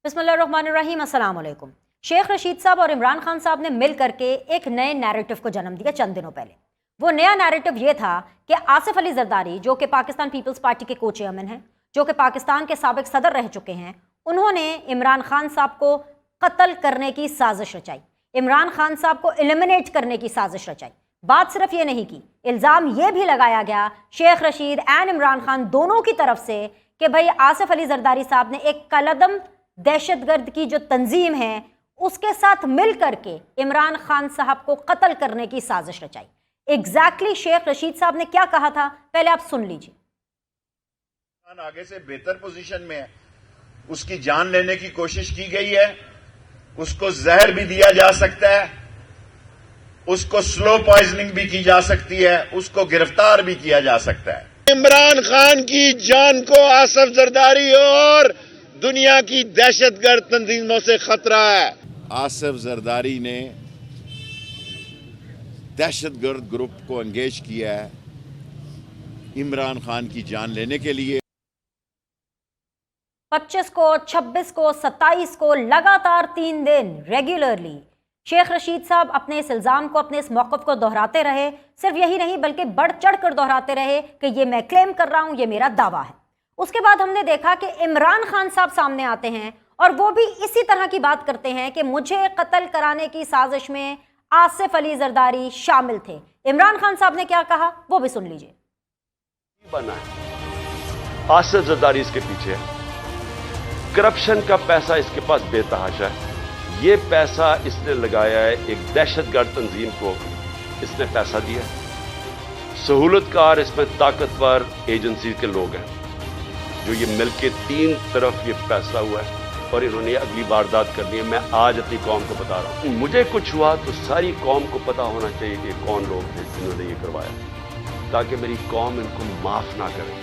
बिस्मिल्लाहिर्रहमानिर्रहीम, अस्सलाम वालेकुम। शेख रशीद साहब और इमरान खान साहब ने मिल करके एक नए नैरेटिव को जन्म दिया चंद दिनों पहले। वो नया नैरेटिव ये था कि आसिफ अली जरदारी, जो कि पाकिस्तान पीपल्स पार्टी के को चेयरमैन हैं, जो कि पाकिस्तान के साबिक सदर रह चुके हैं, उन्होंने इमरान खान साहब को कत्ल करने की साजिश रचाई, इमरान खान साहब को एलिमिनेट करने की साजिश रचाई। बात सिर्फ ये नहीं की, इल्ज़ाम ये भी लगाया गया शेख रशीद एंड इमरान खान दोनों की तरफ से कि भाई आसिफ अली जरदारी साहब ने एक कलदम दहशतगर्द की जो तंजीम है उसके साथ मिल करके इमरान खान साहब को कत्ल करने की साजिश रचाई। एग्जैक्टली शेख रशीद साहब ने क्या कहा था, पहले आप सुन लीजिए। आगे से बेहतर पोजीशन में है, उसकी जान लेने की कोशिश की गई है, उसको जहर भी दिया जा सकता है, उसको स्लो पॉइजनिंग भी की जा सकती है, उसको गिरफ्तार भी किया जा सकता है। इमरान खान की जान को आसिफ जरदारी और दुनिया की दहशतगर्द तंजीमों से खतरा है। आसिफ जरदारी ने दहशतगर्द ग्रुप को एंगेज किया है इमरान खान की जान लेने के लिए। 25 को, 26 को, 27 को लगातार 3 दिन रेगुलरली शेख रशीद साहब अपने इस इल्ज़ाम को, अपने इस मौक़िफ़ को दोहराते रहे। सिर्फ यही नहीं बल्कि बढ़ चढ़ कर दोहराते रहे कि ये मैं क्लेम कर रहा हूं, ये मेरा दावा है। उसके बाद हमने देखा कि इमरान खान साहब सामने आते हैं और वो भी इसी तरह की बात करते हैं कि मुझे कत्ल कराने की साजिश में आसिफ अली जरदारी शामिल थे। इमरान खान साहब ने क्या कहा वो भी सुन लीजिए। बना है, आसिफ जरदारी इसके पीछे है, करप्शन का पैसा इसके पास बेतहाशा है। ये पैसा इसने लगाया है एक दहशतगर्द तंजीम को, इसने पैसा दिया। सहूलतकार इसमें ताकतवर एजेंसी के लोग हैं जो ये मिलके 3 तरफ ये फैसला हुआ है और इन्होंने अगली वारदात करनी है। मैं आज अपनी कौम को बता रहा हूं, मुझे कुछ हुआ तो सारी कौम को पता होना चाहिए कि कौन लोग थे जिन्होंने ये करवाया, ताकि मेरी कौम इनको माफ ना करे।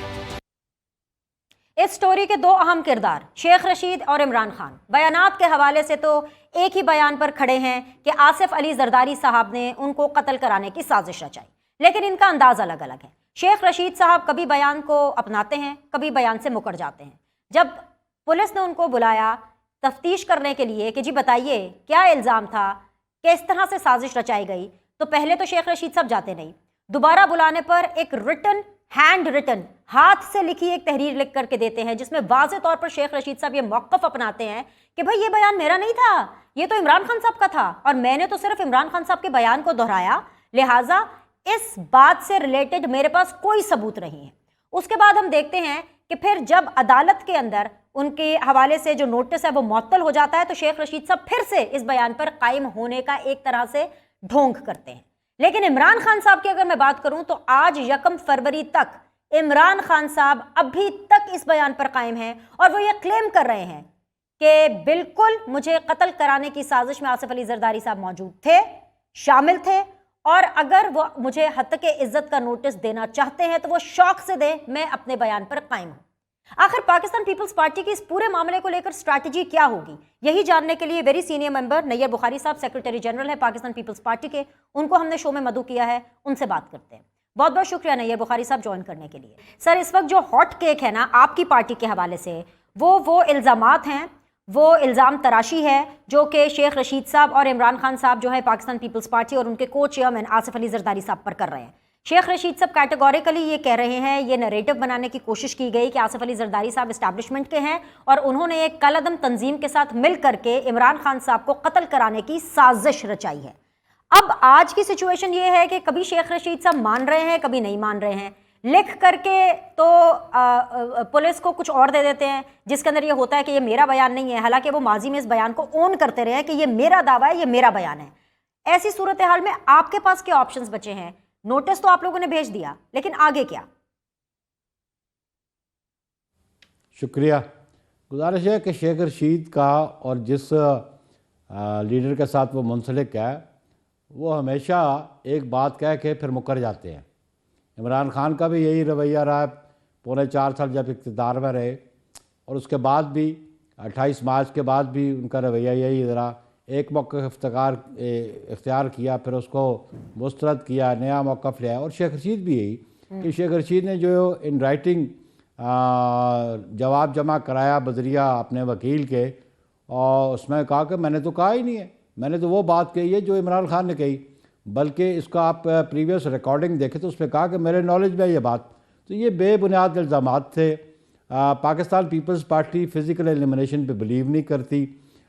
इस स्टोरी के 2 अहम किरदार शेख रशीद और इमरान खान। बयानात के हवाले से तो एक ही बयान पर खड़े हैं कि आसिफ अली जरदारी साहब ने उनको कत्ल कराने की साजिश रचाई, लेकिन इनका अंदाज अलग अलग है। शेख रशीद साहब कभी बयान को अपनाते हैं, कभी बयान से मुकर जाते हैं। जब पुलिस ने उनको बुलाया तफ्तीश करने के लिए कि जी बताइए क्या इल्ज़ाम था, किस तरह से साजिश रचाई गई, तो पहले तो शेख रशीद साहब जाते नहीं। दोबारा बुलाने पर एक रिटन, हैंड रिटन, हाथ से लिखी एक तहरीर लिख करके देते हैं जिसमें वाज़े तौर पर शेख रशीद साहब ये मौक़िफ़ अपनाते हैं कि भाई ये बयान मेरा नहीं था, ये तो इमरान खान साहब का था और मैंने तो सिर्फ इमरान खान साहब के बयान को दोहराया, लिहाजा इस बात से रिलेटेड मेरे पास कोई सबूत नहीं है। उसके बाद हम देखते हैं कि फिर जब अदालत के अंदर उनके हवाले से जो नोटिस है वो मुअत्तल हो जाता है तो शेख रशीद साहब फिर से इस बयान पर कायम होने का एक तरह से ढोंग करते हैं। लेकिन इमरान खान साहब की अगर मैं बात करूं तो आज 1 फरवरी तक इमरान खान साहब अभी तक इस बयान पर कायम हैं और वो ये क्लेम कर रहे हैं कि बिल्कुल मुझे कत्ल कराने की साजिश में आसिफ अली जरदारी साहब मौजूद थे, शामिल थे, और अगर वो मुझे हत्या के इज्जत का नोटिस देना चाहते हैं तो वो शौक से दें, मैं अपने बयान पर कायम हूं। आखिर पाकिस्तान पीपल्स पार्टी की इस पूरे मामले को लेकर स्ट्रैटेजी क्या होगी, यही जानने के लिए very senior member Nayyar Bukhari साहब, सेक्रेटरी जनरल है पाकिस्तान पीपल्स पार्टी के, उनको हमने शो में मदऊ किया है, उनसे बात करते हैं। बहुत बहुत शुक्रिया नैयर बुखारी साहब ज्वाइन करने के लिए। सर, इस वक्त जो हॉट केक है ना आपकी पार्टी के हवाले से, वो इल्ज़ामात हैं, वो इल्ज़ाम तराशी है जो कि शेख रशीद साहब और इमरान खान साहब जो है पाकिस्तान पीपल्स पार्टी और उनके को चेयरमैन आसिफ अली जरदारी साहब पर कर रहे हैं। शेख रशीद साहब कैटेगोरिकली ये कह रहे हैं, ये नैरेटिव बनाने की कोशिश की गई कि आसिफ अली जरदारी साहब इस्टेब्लिशमेंट के हैं और उन्होंने एक कलअदम तंजीम के साथ मिल करके इमरान खान साहब को कत्ल कराने की साजिश रचाई है। अब आज की सिचुएशन ये है कि कभी शेख रशीद साहब मान रहे हैं, कभी नहीं मान रहे हैं। लिख करके तो पुलिस को कुछ और दे देते हैं जिसके अंदर ये होता है कि ये मेरा बयान नहीं है, हालांकि वो माजी में इस बयान को ओन करते रहे कि ये मेरा दावा है, ये मेरा बयान है। ऐसी सूरत हाल में आपके पास क्या ऑप्शंस बचे हैं? नोटिस तो आप लोगों ने भेज दिया, लेकिन आगे क्या? शुक्रिया। गुजारिश है कि शेख रशीद का और जिस लीडर के साथ वो मुंसलिक है वो हमेशा एक बात कह के फिर मुकर जाते हैं। इमरान खान का भी यही रवैया रहा, 4.25 साल जब इक़्तिदार में रहे और उसके बाद भी 28 मार्च के बाद भी उनका रवैया यही रहा। एक मौक़िफ़ इख्तियार किया, फिर उसको मुस्तरद किया, नया मौक़िफ़ लिया। और शेख रशीद भी यही कि शेख रशीद ने जो इन राइटिंग जवाब जमा कराया बजरिया अपने वकील के, और उसमें कहा कि मैंने तो कहा ही नहीं है, मैंने तो वो बात कही है जो इमरान खान ने कही, बल्कि इसका आप प्रीवियस रिकॉर्डिंग देखें तो उसमें कहा कि मेरे नॉलेज में ये बात। तो ये बेबुनियाद इल्ज़ामात थे। Pakistan Peoples Party physical elimination पे बिलीव नहीं करती।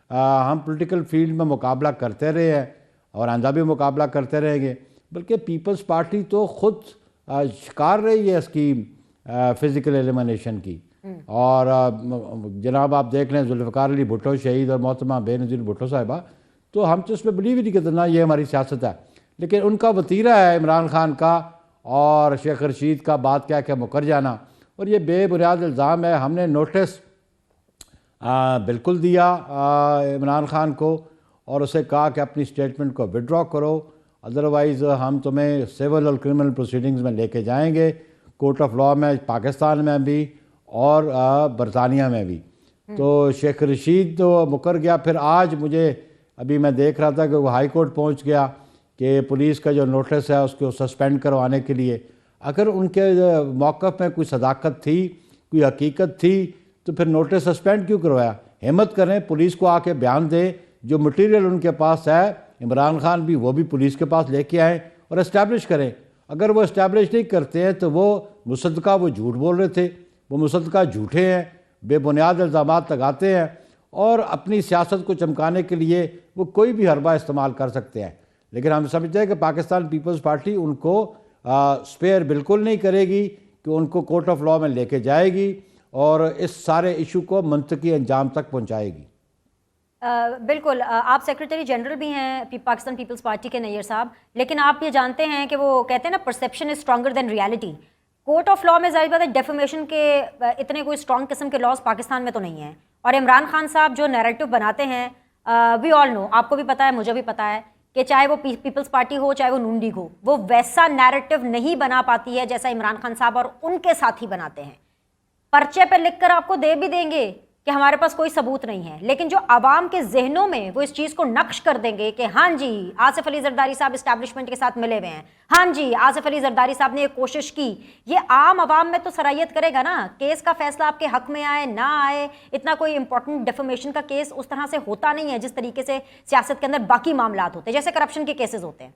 हम पॉलिटिकल फील्ड में मुकाबला करते रहे हैं और आइंदा भी मुकाबला करते रहेंगे, बल्कि पीपल्स पार्टी तो ख़ुद शिकार रही है इसकी फ़िज़िकल एलिमिनेशन की। और जनाब आप देख लें जुल्फ़िकार अली भुट्टो शहीद और मोहतरमा बेनज़ीर भुट्टो साहिबा, तो हम तो इसमें बिलीव ही नहीं करते, ना ये हमारी सियासत है। लेकिन उनका वतीरा है इमरान खान का और शेख रशीद का बात क्या क्या मुकर जाना, और ये बेबुनियाद इल्ज़ाम है। हमने नोटिस बिल्कुल दिया इमरान खान को और उसे कहा कि अपनी स्टेटमेंट को विड्रॉ करो, अदरवाइज़ हम तुम्हें सिविल और क्रिमिनल प्रोसीडिंग्स में लेके जाएंगे, कोर्ट ऑफ लॉ में, पाकिस्तान में भी और बरतानिया में भी। तो शेख रशीद तो मुकर गया। फिर आज मुझे अभी मैं देख रहा था कि वो हाई कोर्ट पहुंच गया कि पुलिस का जो नोटिस है उसको सस्पेंड करवाने के लिए। अगर उनके मौक़िफ़ में कोई सदाकत थी, कोई हकीकत थी, तो फिर नोटिस सस्पेंड क्यों करवाया? हिम्मत करें, पुलिस को आके बयान दें, जो मटीरियल उनके पास है इमरान खान भी वो भी पुलिस के पास लेके आए और इस्टेब्लिश करें। अगर वो इस्टेब्लिश नहीं करते हैं तो वो मुसद्दका वो झूठ बोल रहे थे, वो मुसद्दका झूठे हैं, बेबुनियाद इल्ज़ामात लगाते हैं और अपनी सियासत को चमकाने के लिए वो कोई भी हरबा इस्तेमाल कर सकते हैं। लेकिन हम समझते हैं कि पाकिस्तान पीपल्स पार्टी उनको स्पेयर बिल्कुल नहीं करेगी, कि उनको कोर्ट ऑफ लॉ में लेके जाएगी और इस सारे इशू को मंतकी अंजाम तक पहुँचाएगी। बिल्कुल। आप सेक्रेटरी जनरल भी हैं पाकिस्तान पीपल्स पार्टी के नैयर साहब, लेकिन आप ये जानते हैं कि वो कहते हैं ना perception is stronger than reality. Court of law में ज़ाहिर बात है डेफेमेशन के इतने कोई स्ट्रॉन्ग किस्म के लॉज पाकिस्तान में तो नहीं है। और इमरान खान साहब जो नैरेटिव बनाते हैं, वी ऑल नो, आपको भी पता है, मुझे भी पता है कि चाहे वो पीपल्स पार्टी हो चाहे वो नून लीग हो, वो वैसा नैरेटिव नहीं बना पाती है जैसा इमरान खान साहब और उनके साथी बनाते हैं। पर्चे पे लिखकर आपको दे भी देंगे कि हमारे पास कोई सबूत नहीं है, लेकिन जो आवाम के जहनों में वो इस चीज़ को नक्श कर देंगे कि हाँ जी आसिफ अली जरदारी साहब इस्टेब्लिशमेंट के साथ मिले हुए हैं, हाँ जी आसिफ अली जरदारी साहब ने ये कोशिश की। ये आम आवाम में तो सराहियत करेगा ना। केस का फैसला आपके हक में आए ना आए, इतना कोई इंपॉर्टेंट डेफेमेशन का केस उस तरह से होता नहीं है जिस तरीके से सियासत के अंदर बाकी मामलात होते हैं, जैसे करप्शन के केसेस होते हैं।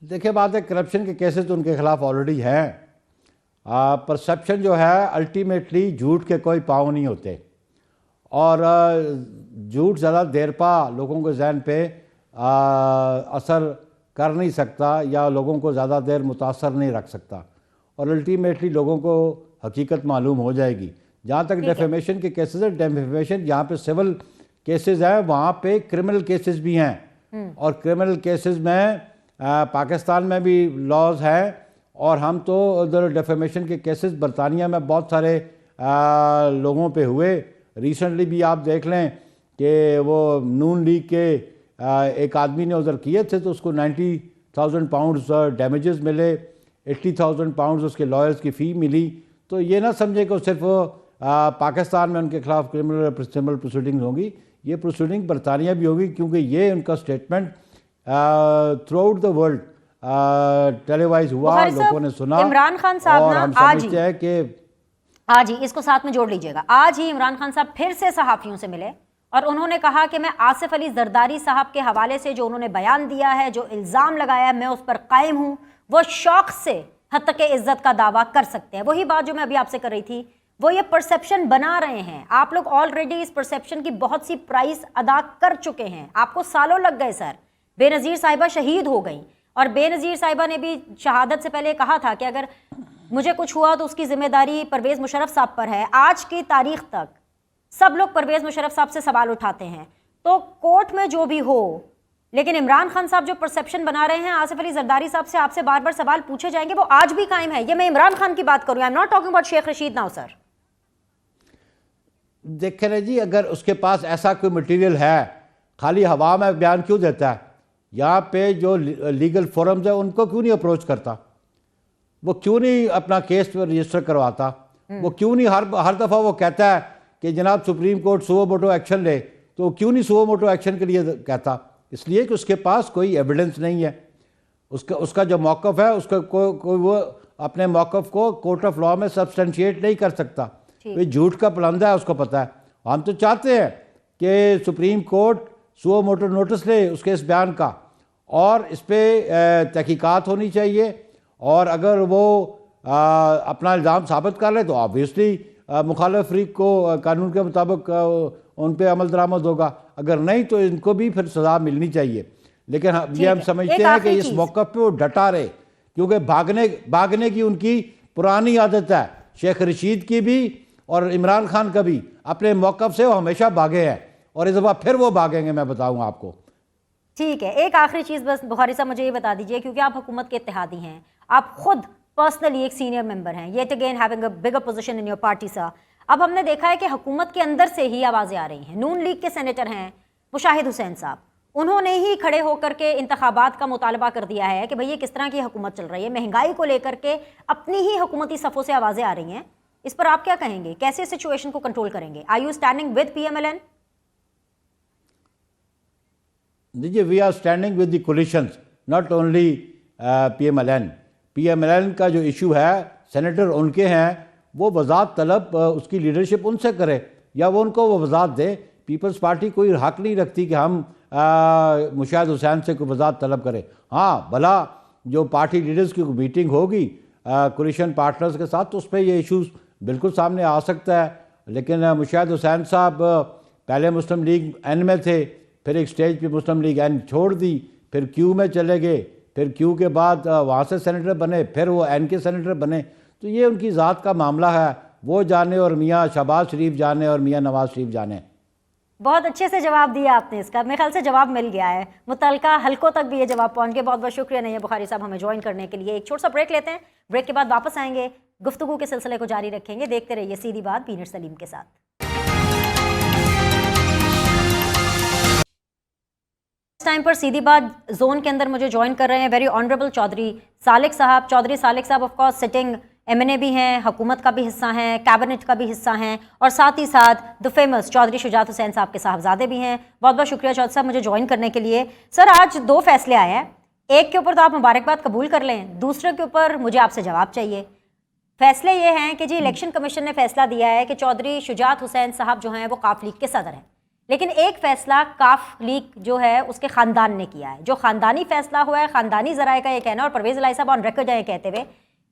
देखिए बात है, करप्शन के केसेस तो उनके खिलाफ ऑलरेडी हैं। परसेप्शन जो है अल्टीमेटली झूठ के कोई पाँव नहीं होते और झूठ ज़्यादा देर पा लोगों के जहन पे असर कर नहीं सकता या लोगों को ज़्यादा देर मुतासर नहीं रख सकता और अल्टीमेटली लोगों को हकीकत मालूम हो जाएगी। जहाँ तक डेफेमेशन के केसेस है, डेफेमेशन जहाँ पे सिविल केसेस हैं वहाँ पे क्रिमिनल केसेस भी हैं और क्रिमिनल केसेस में पाकिस्तान में भी लॉज हैं और हम तो उधर डेफेमेशन के केसेस बरतानिया में बहुत सारे लोगों पे हुए। रिसेंटली भी आप देख लें कि वो नून लीग के एक आदमी ने उधर किए थे तो उसको 90,000 पाउंड्स डैमेजेस मिले, 80,000 पाउंड्स उसके लॉयर्स की फ़ी मिली। तो ये ना समझे कि सिर्फ पाकिस्तान में उनके खिलाफ क्रिमिनल प्रोसीडिंग्स होंगी, ये प्रोसीडिंग बरतानिया भी होगी क्योंकि ये उनका statement through out the world televised हुआ, लोगों ने सुना। इमरान खान साहब ना आज ही है कि आज ही इसको साथ में जोड़ लीजिएगा, आज ही इमरान खान साहब फिर से सहाफ़ियों से मिले और उन्होंने कहा कि मैं आसिफ अली जरदारी साहब के हवाले से जो उन्होंने बयान दिया है, जो इल्ज़ाम लगाया है, मैं उस पर कायम हूँ। वो शौक से हद तक इज्जत का दावा कर सकते हैं। वही बात जो मैं अभी आपसे कर रही थी, वो ये परसेप्शन बना रहे हैं। आप लोग ऑलरेडी इस परसेप्शन की बहुत सी प्राइस अदा कर चुके हैं, आपको सालों लग गए सर। बेनज़ीर साहिबा शहीद हो गई और बेनज़ीर साहिबा ने भी शहादत से पहले कहा था कि अगर मुझे कुछ हुआ तो उसकी जिम्मेदारी परवेज़ मुशर्रफ साहब पर है। आज की तारीख तक सब लोग परवेज़ मुशर्रफ साहब से सवाल उठाते हैं, तो कोर्ट में जो भी हो, लेकिन इमरान खान साहब जो परसेप्शन बना रहे हैं आसिफ अली जरदारी साहब से आपसे बार बार सवाल पूछे जाएंगे, वो आज भी कायम है। ये मैं इमरान खान की बात करूँ, I am not talking about Sheikh Rasheed now sir. देखें ना जी, अगर उसके पास ऐसा कोई मटेरियल है, खाली हवा में बयान क्यों देता है? यहाँ पे जो लीगल फोरम्स है उनको क्यों नहीं अप्रोच करता? वो क्यों नहीं अपना केस रजिस्टर करवाता? वो क्यों नहीं हर दफ़ा वो कहता है कि जनाब supreme court suo motu action ले, तो क्यों नहीं सुओ मोटो एक्शन के लिए कहता? इसलिए कि उसके पास कोई एविडेंस नहीं है। उसका जो मौक़िफ़ है उसका कोई वो अपने मौक़िफ़ को कोर्ट ऑफ लॉ में सब्सटेंशिएट नहीं कर सकता। ठीक। ये झूठ का पुलंदा है, उसको पता है। हम तो चाहते हैं कि supreme court suo motu notice ले उसके इस बयान का, और इस पर तहकीकात होनी चाहिए, और अगर वो अपना इल्ज़ाम साबित कर ले तो ऑब्वियसली मुखालिफ फरीक को कानून के मुताबिक उन पर अमल दरामद होगा, अगर नहीं तो इनको भी फिर सज़ा मिलनी चाहिए। लेकिन ये हम है। समझते एक हैं कि आखिरी इस चीज़। मौके पे वो डटा रहे, क्योंकि भागने की उनकी पुरानी आदत है, शेख रशीद की भी और इमरान खान का भी। अपने मौक़िफ़ से वो हमेशा भागे हैं और इस दफ़ा फिर वो भागेंगे, मैं बताऊंगा आपको। ठीक है, एक आखिरी चीज़ बस बुखारी साहब मुझे ये बता दीजिए, क्योंकि आप हुकूमत के इत्तेहादी हैं, आप खुद पर्सनली एक सीनियर मेंबर हैं, yet again having a bigger position in your party sir. अब हमने देखा है कि हुकूमत के अंदर से ही आवाज़ें आ रही हैं। नून लीग के सेनेटर हैं मुशाहिद हुसैन साहब, उन्होंने ही खड़े होकर के इंतखाबात का मुतालबा कर दिया है कि भाई ये किस तरह की हुकूमत चल रही है, महंगाई को लेकर के अपनी ही हुकूमती सफ़ों से आवाज़ें आ रही हैं। इस पर आप क्या कहेंगे, कैसे सिचुएशन को कंट्रोल करेंगे? Are you standing with PMLN? देखिए, we are standing with the coalitions, not only PMLN। PMLN का जो इशू है, सेनेटर उनके हैं, वो वजात तलब उसकी लीडरशिप उनसे करे, या वो उनको वो वजात दे। पीपल्स पार्टी कोई हक नहीं रखती कि हम मुशाहिद हुसैन से कोई वजात तलब करे। हाँ, भला जो पार्टी लीडर्स की मीटिंग होगी कोलिशन पार्टनर्स के साथ, तो उस पर ये इशूज़ बिल्कुल सामने आ सकता है। लेकिन मुशाहिद हुसैन साहब पहले मुस्लिम लीग N में थे, फिर एक स्टेज पे मुस्लिम लीग N छोड़ दी, फिर Q में चले गए, फिर Q के बाद वहाँ से सेनेटर बने, फिर वो N के सेनेटर बने। तो ये उनकी ज़ात का मामला है, वो जाने और मियाँ शहबाज शरीफ जाने और मियाँ नवाज शरीफ जाने। बहुत अच्छे से जवाब दिया आपने इसका, मेरे ख्याल से जवाब मिल गया है, मुतलका हलकों तक भी ये जवाब पहुंच गया। बहुत बहुत शुक्रिया नहीं बुखारी साहब हमें ज्वाइन करने के लिए। एक छोटा सा ब्रेक लेते हैं, ब्रेक के बाद वापस आएंगे, गुफ्तगू के सिलसिले को जारी रखेंगे। देखते रहिए सीधी बात पीनट सलीम के साथ। इस टाइम पर सीधी बात जोन के अंदर मुझे ज्वाइन कर रहे हैं वेरी ऑनरेबल चौधरी सालिक साहब। चौधरी सालिक साहब ऑफ कोर्स सिटिंग MNA भी हैं, हुकूमत का भी हिस्सा हैं, कैबिनेट का भी हिस्सा हैं, और साथ ही साथ द फेमस चौधरी शुजात हुसैन साहब के साहबजादे भी हैं। बहुत बहुत शुक्रिया चौधरी साहब मुझे ज्वाइन करने के लिए। सर, आज 2 फैसले आए हैं, एक के ऊपर तो आप मुबारकबाद कबूल कर लें, दूसरे के ऊपर मुझे आपसे जवाब चाहिए। फैसले ये हैं कि जी इलेक्शन कमीशन ने फैसला दिया है कि चौधरी शुजात हुसैन साहब जो हैं वो काफ लीग के सदर हैं, लेकिन एक फैसला काफ लीग जो है उसके ख़ानदान ने किया है, जो ख़ानदानी फैसला हुआ है, ख़ानदानी ज़राए का ये कहना, और परवेज़ इलाही साहब ऑन रिकॉर्ड है कहते हुए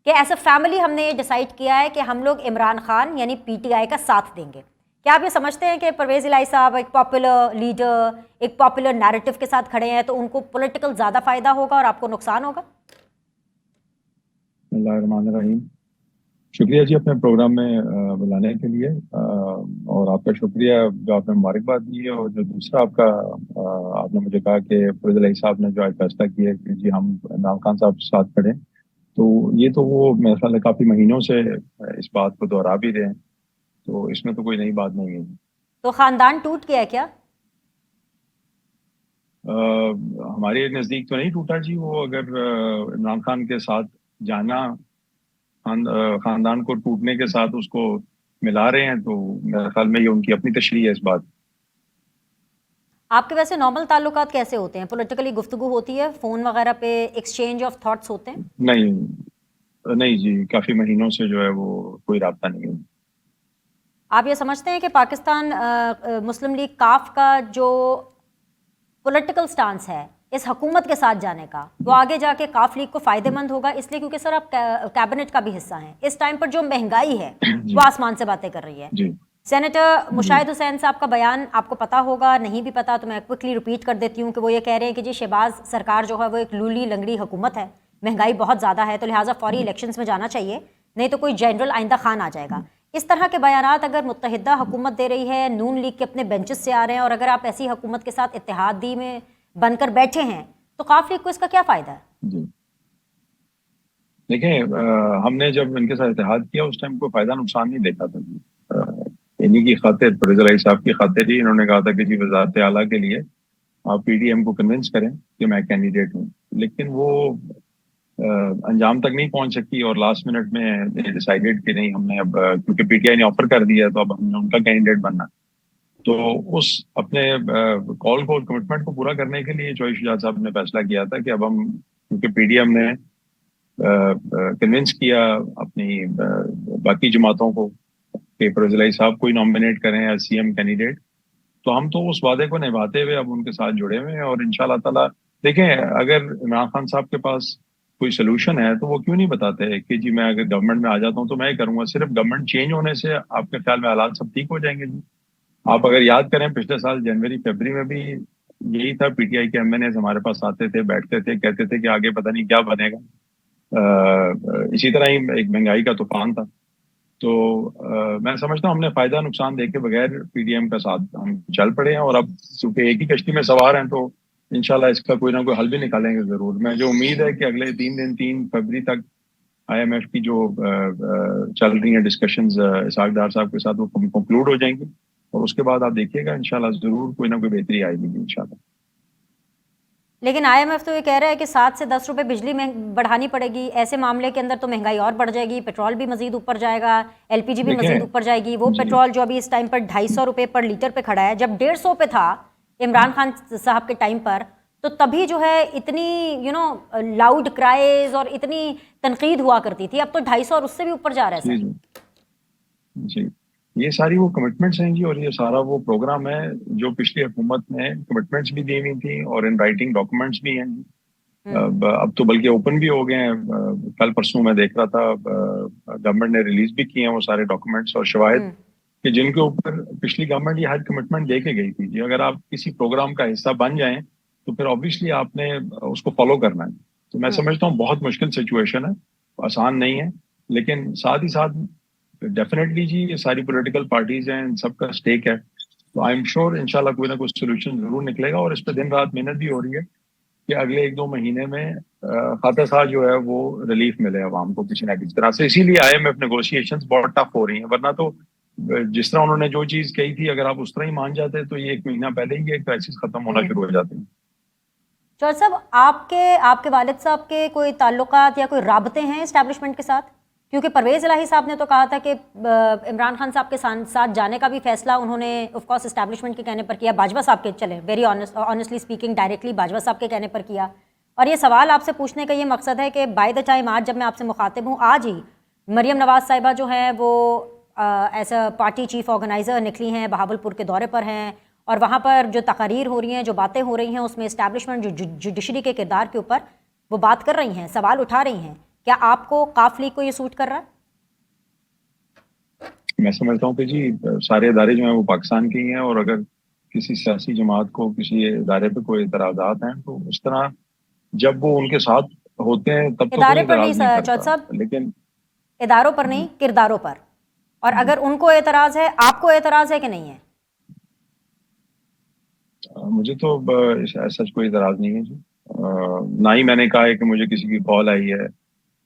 कि एज अ फैमिली हमने ये डिसाइड किया है कि हम लोग इमरान खान यानी PTI का साथ देंगे। क्या आप ये समझते हैं कि परवेज़ इलाही साहब एक पॉपुलर लीडर, एक पॉपुलर नैरेटिव के साथ खड़े हैं, तो उनको पॉलिटिकल ज़्यादा फ़ायदा होगा और आपको नुकसान होगा? बिस्मिल्लाहिर्रहमानिर्रहीम। शुक्रिया जी अपने प्रोग्राम में बुलाने के लिए, और आपका शुक्रिया जो आपने मुबारकबाद दी है, और जो दूसरा आपका आपने मुझे कहा कि परवेज़ इलाही साहब ने जो आज फैसला किया कि जी हम इमरान खान साहब के साथ खड़े, तो ये तो वो मेरे ख्याल है काफ़ी महीनों से इस बात को दोहरा भी रहे हैं, तो इसमें तो कोई नई बात नहीं है। तो ख़ानदान टूट गया है क्या? हमारे नज़दीक तो नहीं टूटा जी। वो अगर इमरान खान के साथ जाना खानदान को टूटने के साथ उसको मिला रहे हैं, तो मेरे ख्याल में ये उनकी अपनी तशरीह है इस बात। आपके वैसे नॉर्मल ताल्लुकात कैसे होते हैं? पॉलिटिकली गुफ्तगू होती है, फ़ोन वगैरह पे एक्सचेंज ऑफ थॉट्स होते हैं? नहीं जी, काफ़ी महीनों से जो है वो कोई राब्ता नहीं है। आप ये समझते हैं कि पाकिस्तान मुस्लिम लीग काफ का जो पॉलिटिकल स्टांस है इस हुकूमत के साथ जाने का, वो आगे जाके काफ लीग को फ़ायदेमंद होगा? इसलिए क्योंकि सर आप कैबिनेट का भी हिस्सा हैं। इस टाइम पर जो महंगाई है वो आसमान से बातें कर रही है। जी। सेनेटर मुशाहिद हुसैन साहब का बयान आपको पता होगा, नहीं भी पता तो मैं क्विकली रिपीट कर देती हूँ कि वो ये कह रहे हैं कि जी शहबाज सरकार जो है वो एक लूली लंगड़ी हुकूमत है, महंगाई बहुत ज़्यादा है, तो लिहाजा फौरी इलेक्शंस में जाना चाहिए, नहीं तो कोई जनरल आइंदा खान आ जाएगा। इस तरह के बयानात अगर मुत्तहिदा हुकूमत दे रही है, नून लीग के अपने बेंचेस से आ रहे हैं, और अगर आप ऐसी हुकूमत के साथ इत्तेहादी में बनकर बैठे हैं, तो काफ लीग को इसका क्या फ़ायदा है? जी देखें, हमने जब इनके साथ इत्तेहाद किया उस टाइम कोई फ़ायदा नुकसान नहीं देखा था जी। इन्हीं की खातिर, परवेज़ इलाही साहब की खातिर ही इन्होंने कहा था कि जी वज़ारत आला के लिए आप PDM को कन्विंस करें कि मैं कैंडिडेट हूँ, लेकिन वो अंजाम तक नहीं पहुंच सकी, और लास्ट मिनट में डिसाइडेड कि नहीं, हमने अब क्योंकि PTI ने ऑफर कर दिया तो अब हमने उनका कैंडिडेट बनना। तो उस अपने कॉल को, कमिटमेंट को पूरा करने के लिए चौधरी शुजात साहब ने फैसला किया था कि अब हम, क्योंकि PDM ने कन्विंस किया अपनी बाकी जमातों को कि परवेज इलाही साहब को ही नॉमिनेट करें एज सीएम कैंडिडेट, तो हम तो उस वादे को निभाते हुए अब उनके साथ जुड़े हुए हैं। और इंशाल्लाह ताला देखें, अगर इमरान खान साहब के पास कोई सोल्यूशन है तो वो क्यों नहीं बताते कि जी मैं अगर गवर्नमेंट में आ जाता हूँ तो मैं ही करूंगा। सिर्फ गवर्नमेंट चेंज होने से आपके ख्याल में हालात सब ठीक हो जाएंगे जी? आप अगर याद करें पिछले साल जनवरी फरवरी में भी यही था, पीटीआई के एमएनए हमारे पास आते थे, बैठते थे, कहते थे कि आगे पता नहीं क्या बनेगा। इसी तरह ही एक महंगाई का तूफान था। तो मैं समझता हूँ हमने फायदा नुकसान देखे बगैर पीडीएम का साथ हम चल पड़े हैं, और अब चूंकि एक ही कश्ती में सवार हैं तो इंशाल्लाह इसका कोई ना कोई हल भी निकालेंगे जरूर। मैं जो उम्मीद है कि अगले 3 फरवरी तक आईएमएफ की जो चल रही है डिस्कशंस इसहाक डार साहब के साथ, वो कंक्लूड हो जाएंगी, और उसके बाद आप देखिएगा इंशाल्लाह जरूर कोई ना कोई बेहतरी आएगी इंशाल्लाह। लेकिन आईएमएफ तो ये कह रहा है कि 7 से 10 रुपए बिजली में बढ़ानी पड़ेगी। ऐसे मामले के अंदर तो महंगाई और बढ़ जाएगी, पेट्रोल भी मजीद ऊपर जाएगा, एलपीजी भी मजीद ऊपर जाएगी। वो पेट्रोल जो अभी इस टाइम पर 250 रुपए पर लीटर पे खड़ा है, जब 150 पे था इमरान खान साहब के टाइम पर, तो तभी जो है इतनी लाउड क्राइज और इतनी तनकीद हुआ करती थी। अब तो 250 और उससे भी ऊपर जा रहा है सर। जी, ये सारी वो कमिटमेंट्स हैं जी, और ये सारा वो प्रोग्राम है जो पिछली हुकूमत ने कमिटमेंट्स भी दी हुई थी और इन राइटिंग डॉक्यूमेंट्स भी हैं जी। अब तो बल्कि ओपन भी हो गए हैं। कल परसों मैं देख रहा था गवर्नमेंट ने रिलीज भी किए हैं वो सारे डॉक्यूमेंट्स और शवाहिद कि जिनके ऊपर पिछली गवर्नमेंट ये हर कमिटमेंट दे के गई थी जी। अगर आप किसी प्रोग्राम का हिस्सा बन जाएं तो फिर ऑब्वियसली आपने उसको फॉलो करना है। तो मैं समझता हूँ बहुत मुश्किल सिचुएशन है, आसान नहीं है, लेकिन साथ ही साथ डेफिनेटली जी ये सारी पॉलिटिकल पार्टीज हैं, इन सबका स्टेक है। तो आई एम श्योर इंशाल्लाह कोई ना कोई सोल्यूशन जरूर निकलेगा, और इस पर दिन रात मेहनत भी हो रही है कि अगले 1-2 महीने में खासा जो है वो रिलीफ मिले आवाम को किसी ना किसी तरह से। इसीलिए आईएमएफ नेगोशिएशंस बहुत टफ हो रही हैं, वरना तो जिस तरह उन्होंने जो चीज कही थी अगर आप उस तरह ही मान जाते तो ये 1 महीना पहले ही ये क्राइसिस खत्म होना शुरू हो जाती है। चौधरी साहब, आपके वालिद साहब के कोई ताल्लुकात या कोई राबते हैं इस्टेब्लिशमेंट के साथ? क्योंकि परवेज इलाही साहब ने तो कहा था कि इमरान खान साहब के साथ जाने का भी फैसला उन्होंने ऑफ कोर्स इस्टेब्लिशमेंट के कहने पर किया, बाजवा साहब के, चले very honestly speaking directly Bajwa साहब के कहने पर किया। और ये सवाल आपसे पूछने का ये मकसद है कि बाय द टाइम आज जब मैं आपसे मुखातिब हूँ, आज ही मरियम नवाज साहिबा जो हैं वो as a party chief organiser निकली हैं, बहावलपुर के दौरे पर हैं, और वहाँ पर जो तकारीर हो रही हैं, जो बातें हो रही हैं, उसमें इस्टेब्लिशमेंट जुडिशरी के किरदार के ऊपर वो बात कर रही हैं, सवाल उठा रही हैं। क्या आपको काफ लीग को ये सूट कर रहा है? मैं समझता हूँ कि जी सारे इदारे जो हैं वो पाकिस्तान के ही हैं, और अगर किसी सियासी जमात को किसी इदारे पे कोई इतराज़ात हैं तो उस तरह जब वो उनके साथ होते हैं तब तो इदारे पर नहीं चौधरी साहब, लेकिन इदारों पर नहीं, किरदारों पर। और अगर उनको एतराज़ है, आपको एतराज़ है कि नहीं है? मुझे तो ऐसा कोई इतराज़ नहीं है जी। ना ही मैंने कहा है कि मुझे किसी की कॉल आई है।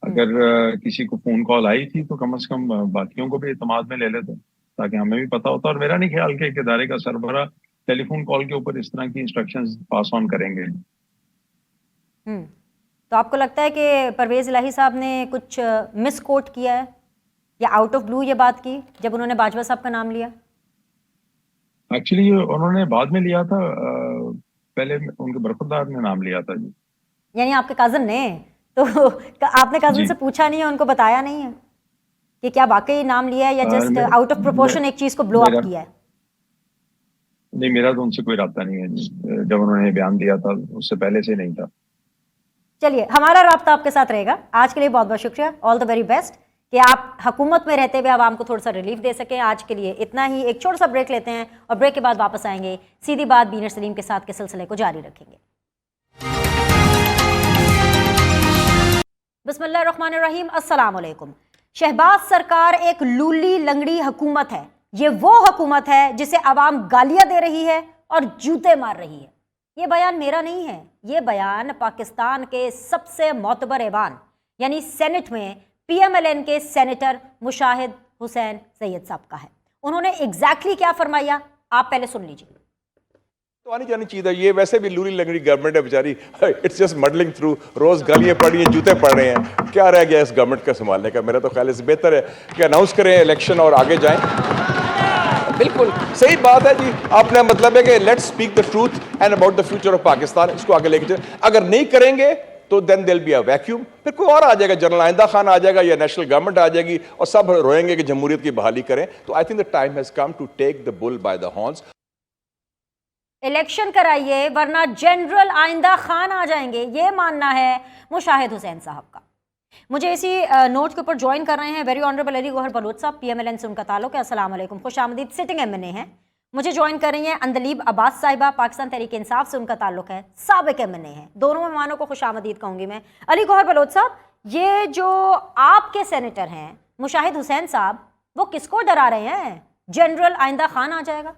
अगर किसी को फोन कॉल आई थी तो कम से कम बाकियों को भी इत्मीनान में ले लेते ताकि हमें भी पता होता। और मेरा नहीं ख्याल कि एक इदारे का सरबरा टेलीफोन कॉल के ऊपर इस तरह की इंस्ट्रक्शंस पास ऑन करेंगे। तो आपको लगता है कि परवेज इलाही साहब ने कुछ मिस कोट किया है या आउट ऑफ ब्लू ये बात की जब उन्होंने बाजवा साहब का नाम लिया? एक्चुअली उन्होंने बाद में लिया था, पहले उनके बरखुरदार ने नाम लिया था जी। यानी आपके कज़न ने? तो आपने कज़न से पूछा नहीं है, उनको बताया नहीं है कि क्या वाकई नाम लिया है या जस्ट आउट ऑफ प्रोपोर्शन एक चीज को ब्लो अप किया है? नहीं, मेरा तो उनसे कोई राब्ता नहीं है जी। जब उन्होंने बयान दिया था उससे पहले से नहीं था। चलिए, हमारा राब्ता आपके साथ रहेगा। आज के लिए बहुत बहुत शुक्रिया, ऑल द वेरी बेस्ट कि आप हुकूमत में रहते हुए आवाम को थोड़ा सा रिलीफ दे सकें। आज के लिए इतना ही। एक छोटा सा ब्रेक लेते हैं और ब्रेक के बाद वापस आएंगे। सीधी बात बीनर सलीम के साथ के सिलसिले को जारी रखेंगे। बिस्मिल्लाहिर्रहमानिर्रहीम, अस्सलाम वालेकुम। शहबाज सरकार एक लूली लंगड़ी हुकूमत है। ये वो हुकूमत है जिसे आवाम गालियां दे रही है और जूते मार रही है। ये बयान मेरा नहीं है, ये बयान पाकिस्तान के सबसे मोतबर ऐवान यानी सेनेट में PMLN के सेनेटर मुशाहिद हुसैन सैयद साहब का है। उन्होंने एग्जैक्टली क्या फरमाया, आप पहले सुन लीजिए। तो आनी जानी चीज है ये। वैसे भी लूली लंगड़ी गवर्नमेंट है बेचारी, इट्स जस्ट मडलिंग थ्रू। रोज गालियां पड़ रही हैं, जूते पड़ रहे हैं, क्या रह गया इस गवर्नमेंट का संभालने का? मेरा तो ख्याल इससे बेहतर है कि अनाउंस करें इलेक्शन और आगे जाएं। बिल्कुल सही बात है जी। आपने मतलब है कि let's speak the truth and about the future of Pakistan, इसको आगे लेके चलें। अगर नहीं करेंगे तो then there be a vacuum, फिर कोई और आ जाएगा, जनरल आइंदा खान आ जाएगा या नेशनल गवर्नमेंट आ जाएगी और सब रोएंगे कि जमहूरियत की बहाली करें। तो I think the time has come to take the bull by the horns. Election कराइए वरना जनरल आइंदा खान आ जाएंगे, ये मानना है मुशाहिद हुसैन साहब का। मुझे इसी नोट के ऊपर ज्वाइन कर रहे हैं वेरी ऑनरेबल अली गौहर बलोच साहब, PMLN से उनका ताल्लुक है। अस्सलाम वालेकुम, खुश आमदीद। सिटिंग MNA हैं। मुझे ज्वाइन कर रही हैं अंदलीब अब्बास साहिबा, पाकिस्तान तहरीक इंसाफ से उनका ताल्लुक है, साबिक MNA हैं। दोनों मेहमानों को खुश आमदीद कहूँगी मैं। अली गौहर बलोच साहब, ये जो आपके सेनेटर हैं मुशाहिद हुसैन साहब, वो किसको डरा रहे हैं? जनरल आइंदा खान आ जाएगा?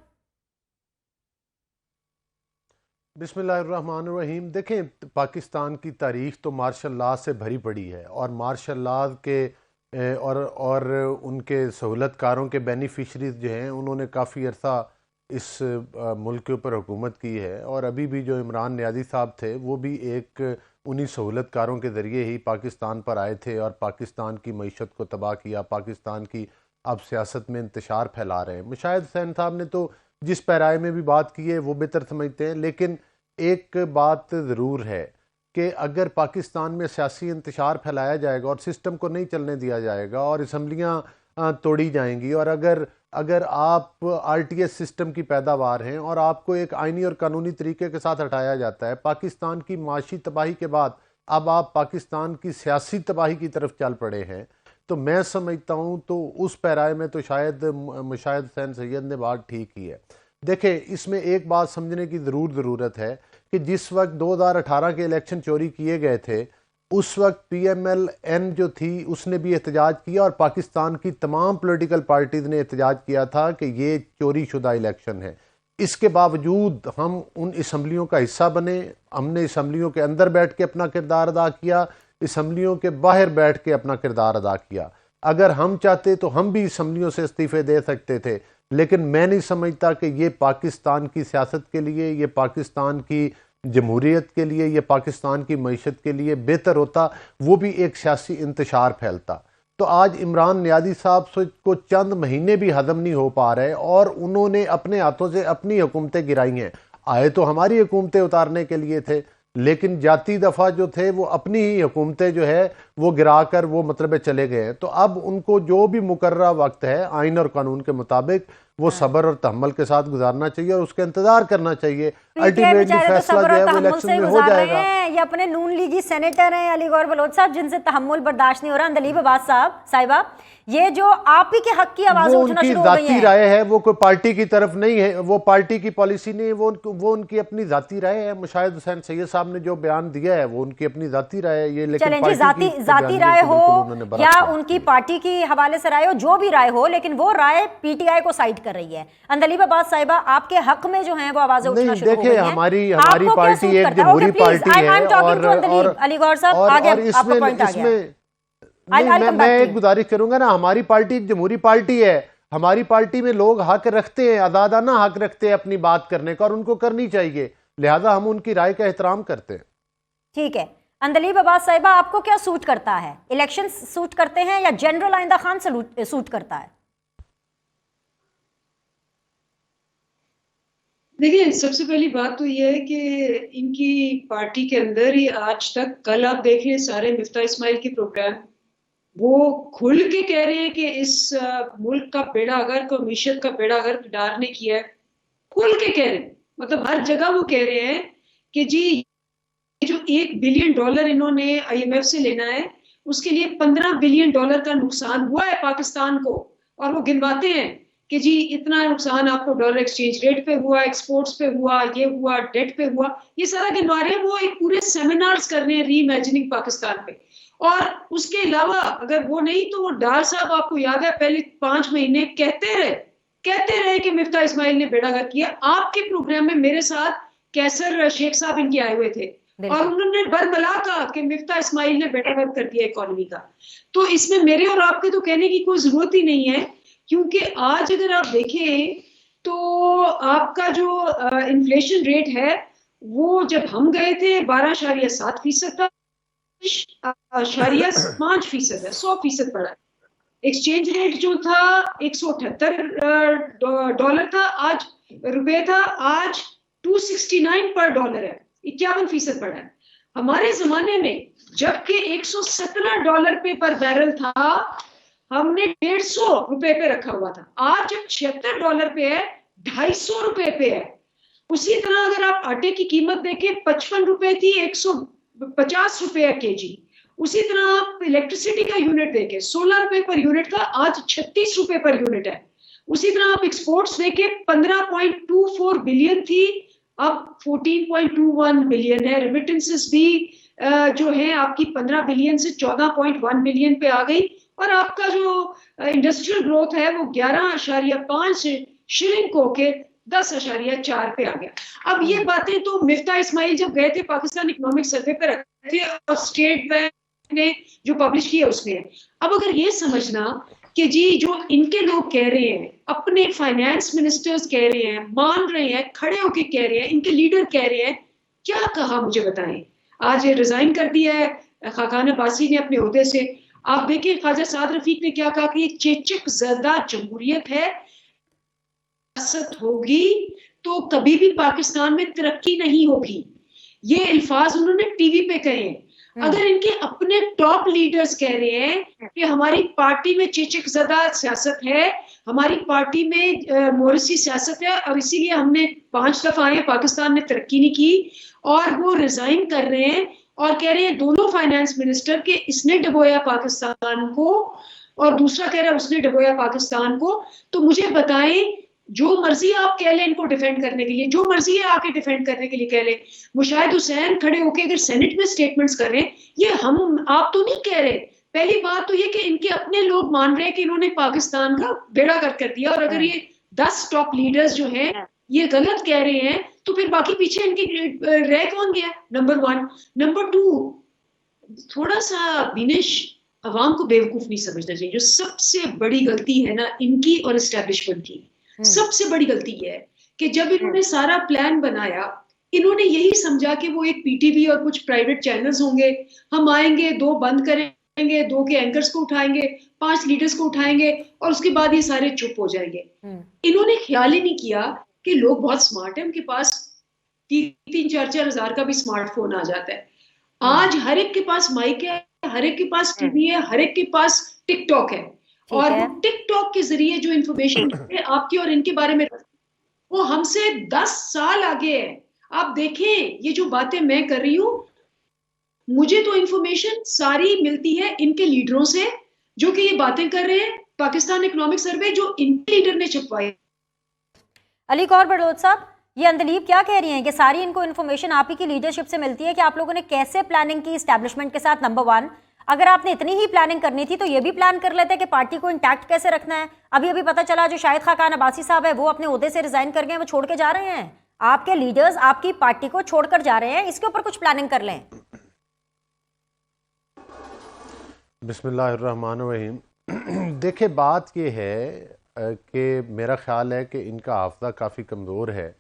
बिस्मिल्लाहिर्रहमानिर्रहीम। देखें, पाकिस्तान की तारीख़ तो मार्शल लॉ से भरी पड़ी है और मार्शल लॉ के और उनके सहूलतकारों के बेनिफिशरीज जो हैं उन्होंने काफ़ी अरसा इस मुल्क के ऊपर हुकूमत की है। और अभी भी जो इमरान नियाज़ी साहब थे वो भी एक उन्हीं सहूलतकारों के ज़रिए ही पाकिस्तान पर आए थे और पाकिस्तान की मईशत को तबाह किया, पाकिस्तान की अब सियासत में इंतशार फैला रहे हैं। मुशाहिद हुसैन साहब ने तो जिस पैराए में भी बात की है वो बेहतर समझते हैं, लेकिन एक बात ज़रूर है कि अगर पाकिस्तान में सियासी इंतशार फैलाया जाएगा और सिस्टम को नहीं चलने दिया जाएगा और असम्बलियाँ तोड़ी जाएंगी, और अगर आप RTS सिस्टम की पैदावार हैं और आपको एक आइनी और कानूनी तरीके के साथ हटाया जाता है, पाकिस्तान की माशी तबाही के बाद अब आप पाकिस्तान की सियासी तबाही की तरफ चल पड़े हैं, तो मैं समझता हूँ तो उस पैराए में तो शायद मुशाहिद हुसैन सैयद ने बात ठीक ही है। देखें, इसमें एक बात समझने की ज़रूरत है कि जिस वक्त 2018 के इलेक्शन चोरी किए गए थे उस वक्त PMLN जो थी उसने भी एहतजाज किया और पाकिस्तान की तमाम पॉलिटिकल पार्टीज़ ने एहतजाज किया था कि ये चोरी शुदा इलेक्शन है। इसके बावजूद हम उन असम्बलियों का हिस्सा बने, हमने असम्बलियों के अंदर बैठ के अपना किरदार अदा किया, असम्बलियों के बाहर बैठ के अपना किरदार अदा किया। अगर हम चाहते तो हम भी असम्बलियों से इस्तीफ़े दे सकते थे, लेकिन मैं नहीं समझता कि ये पाकिस्तान की सियासत के लिए, ये पाकिस्तान की जमहूरियत के लिए, ये पाकिस्तान की मईशत के लिए बेहतर होता, वो भी एक सियासी इंतशार फैलता। तो आज इमरान नियाज़ी साहब को चंद महीने भी हजम नहीं हो पा रहे और उन्होंने अपने हाथों से अपनी हुकूमतें गिराई हैं। आए तो हमारी हुकूमतें उतारने के लिए थे, लेकिन जाती दफ़ा जो थे वो अपनी ही हुकूमतें जो है वो गिरा कर वो मतलब चले गए हैं। तो अब उनको जो भी मुकर्ररा वक्त है आइन और कानून के मुताबिक वो सब्र और तहम्मुल के साथ गुजारना चाहिए और उसका इंतजार करना चाहिए। अल्टीमेटली फैसला जो है वो इलेक्शन में हो जाएगा। ये अपने नून लीगी सेनेटर हैं अली गौहर बलोच साहब, जिनसे तहम्मुल बर्दाश्त नहीं हो रहा। अंदलीब अब्बास साहिबा, ये जो आप ही के हक की आवाज़ उठना शुरू हो गई है, जाती राय है, वो कोई पार्टी की तरफ नहीं है, वो पार्टी की पॉलिसी नहीं है, वो उनकी अपनी जाती राय है। मुशाहिद हुसैन सैयद साहब ने जो बयान दिया है वो उनकी अपनी जाती राय है। ये लेकिन जाती राय हो या उनकी पार्टी की हवाले से राय हो, जो भी राय हो, लेकिन वो राय PTI को साइड कर रही है। अंदलीब अब्बास साहिबा, आपके हक में जो है वो आवाजें उठना शुरू हो गई हैं। हमारी पार्टी एक जमहूरी पार्टी है और अली गौहर साहब आगे आपका पॉइंट आ गया। मैं एक गुजारिश करूंगा ना, हमारी पार्टी जमहूरी पार्टी है, हमारी पार्टी में लोग हक रखते हैं, आज़ादाना हक रखते हैं अपनी बात करने का और उनको करनी चाहिए, लिहाजा हम उनकी राय का एहतराम करते हैं। ठीक है, अंदलीब अब्बास साहिबा, आपको क्या सूट करता है? इलेक्शन सूट करते हैं या जनरल आइंदा खान सूट करता है? देखिए, सबसे पहली बात तो यह है कि इनकी पार्टी के अंदर ही आज तक, कल आप देख रहे सारे मिफ्ता इस्माइल की प्रोग्राम, वो खुल के कह रहे हैं कि इस मुल्क का बेड़ा अगर को मीशत का बेड़ा अगर डार ने किया है, खुल के कह रहे हैं। मतलब हर जगह वो कह रहे हैं कि जी जो $1 बिलियन इन्होंने IMF से लेना है उसके लिए $15 बिलियन का नुकसान हुआ है पाकिस्तान को, और वो गिनवाते हैं कि जी इतना नुकसान आपको डॉलर एक्सचेंज रेट पे हुआ, एक्सपोर्ट्स पे हुआ, ये हुआ, डेट पे हुआ, ये सारा गिनवा रहे हैं। वो एक पूरे सेमिनार्स कर रहे हैं री इमेजिनिंग पाकिस्तान पे। और उसके अलावा अगर वो नहीं तो वो डार साहब, आपको याद है पहले 5 महीने कहते रहे कि मिफ्ता इस्माइल ने बेड़ागर्क किया। आपके प्रोग्राम में मेरे साथ कैसर शेख साहब इनके आए हुए थे और उन्होंने बरमला कहा कि मिफ्ता इस्माइल ने बेड़ागर्क कर दिया इकोनॉमी का। तो इसमें मेरे और आपके तो कहने की कोई जरूरत ही नहीं है, क्योंकि आज अगर आप देखें तो आपका जो इन्फ्लेशन रेट है वो जब हम गए थे 12.7% था, 5% है, 100% बढ़ा। एक्सचेंज रेट जो था $178 था, आज रुपए था, आज $269 पर डॉलर है, 51% बढ़ा है। हमारे जमाने में जबकि $117 पे पर बैरल था, हमने $150 पे रखा हुआ था। आज जब $76 पे है, $250 पे है। उसी तरह अगर आप आटे की कीमत देखें, ₹55 थी, $150 kg। उसी तरह आप इलेक्ट्रिसिटी का यूनिट देखें, ₹16 पर यूनिट था, आज ₹36 पर यूनिट है। उसी तरह आप एक्सपोर्ट्स देखें, 15.24 बिलियन थी, अब 14.21 बिलियन है। रेमिटेंसेस भी जो है आपकी 15 बिलियन से 14.1 बिलियन पे आ गई, और आपका जो इंडस्ट्रियल ग्रोथ है वो 11.5 से श्रिंक होके 10.4 पे आ गया। अब ये बातें तो मिफ्ता इस्माइल जब गए थे पाकिस्तान इकोनॉमिक सर्वे पे रखे थे, और स्टेट बैंक ने जो पब्लिश किया उसमें है। अब अगर ये समझना कि जी जो इनके लोग कह रहे हैं, अपने फाइनेंस मिनिस्टर्स कह रहे हैं, मान रहे हैं, खड़े होके कह रहे हैं, इनके लीडर कह रहे हैं, क्या कहा मुझे बताएं। आज ये रिजाइन कर दिया है खाकान अब्बासी ने अपने ओहदे से। आप देखिए ख्वाजा साद रफीक ने क्या कहा कि ये चेचक ज़दा जमहूरियत है, होगी तो कभी भी पाकिस्तान में तरक्की नहीं होगी। ये अल्फाज उन्होंने टीवी पे कहे हैं। अगर इनके अपने टॉप लीडर्स कह रहे हैं कि हमारी पार्टी में चेचक ज़दा सियासत है, हमारी पार्टी में मोरसी सियासत है, और इसीलिए हमने 5 दफा आए पाकिस्तान ने तरक्की नहीं की, और वो रिजाइन कर रहे हैं और कह रहे हैं दोनों फाइनेंस मिनिस्टर के इसने डबोया पाकिस्तान को और दूसरा कह रहा है उसने डबोया पाकिस्तान को। तो मुझे बताएं, जो मर्जी आप कह लें इनको डिफेंड करने के लिए, जो मर्जी है आके डिफेंड करने के लिए कह लें। मुशाहिद हुसैन खड़े होके अगर सेनेट में स्टेटमेंट्स कर रहे हैं, ये हम आप तो नहीं कह रहे। पहली बात तो ये कि इनके अपने लोग मान रहे हैं कि इन्होंने पाकिस्तान का बेड़ा गर्क कर दिया, और अगर ये 10 टॉप लीडर्स जो हैं ये गलत कह रहे हैं तो फिर बाकी पीछे इनके रह कौन गया? नंबर 1। नंबर 2, थोड़ा सा बिनिश अवाम को बेवकूफ नहीं समझना चाहिए। जो सबसे बड़ी गलती है ना इनकी और एस्टेब्लिशमेंट की, सबसे बड़ी गलती ये है कि जब इन्होंने सारा प्लान बनाया, इन्होंने यही समझा कि वो एक पीटीवी और कुछ प्राइवेट चैनल्स होंगे, हम आएंगे, 2 बंद करेंगे, 2 के एंकर्स को उठाएंगे, 5 लीडर्स को उठाएंगे, और उसके बाद ये सारे चुप हो जाएंगे। इन्होंने ख्याल ही नहीं किया कि लोग बहुत स्मार्ट हैं, उनके पास 3-4 हजार का भी स्मार्टफोन आ जाता है। आज हर एक के पास माइक है, हर एक के पास टीवी है, हर एक के पास टिकटॉक है, और वो टिकटॉक के जरिए जो इंफॉर्मेशन आपके और इनके बारे में, वो हमसे 10 साल आगे है। आप देखें ये जो बातें मैं कर रही हूँ, मुझे तो इंफॉर्मेशन सारी मिलती है इनके लीडरों से जो कि ये बातें कर रहे हैं। पाकिस्तान इकोनॉमिक सर्वे जो इनके लीडर ने छपवाई। अली कौर बड़ौत साहब, ये अंदलीब क्या कह रही हैं कि सारी इनको इन्फॉर्मेशन आप ही की लीडरशिप से मिलती है, कि आप लोगों ने कैसे प्लानिंग की इस्टेब्लिशमेंट के साथ? नंबर 1, अगर आपने इतनी ही प्लानिंग करनी थी तो ये भी प्लान कर लेते कि पार्टी को इंटैक्ट कैसे रखना है। अभी अभी पता चला जो शाहिद खाकान अब्बासी साहब है वो अपने ओहदे से रिजाइन कर गए, वो छोड़ के जा रहे हैं। आपके लीडर्स आपकी पार्टी को छोड़कर जा रहे हैं, इसके ऊपर कुछ प्लानिंग कर लें। बिस्मिल्लाहिर्रहमानिर्रहीम। देखिए बात ये है कि मेरा ख्याल है कि इनका हाफ़ज़ा काफ़ी कमज़ोर है।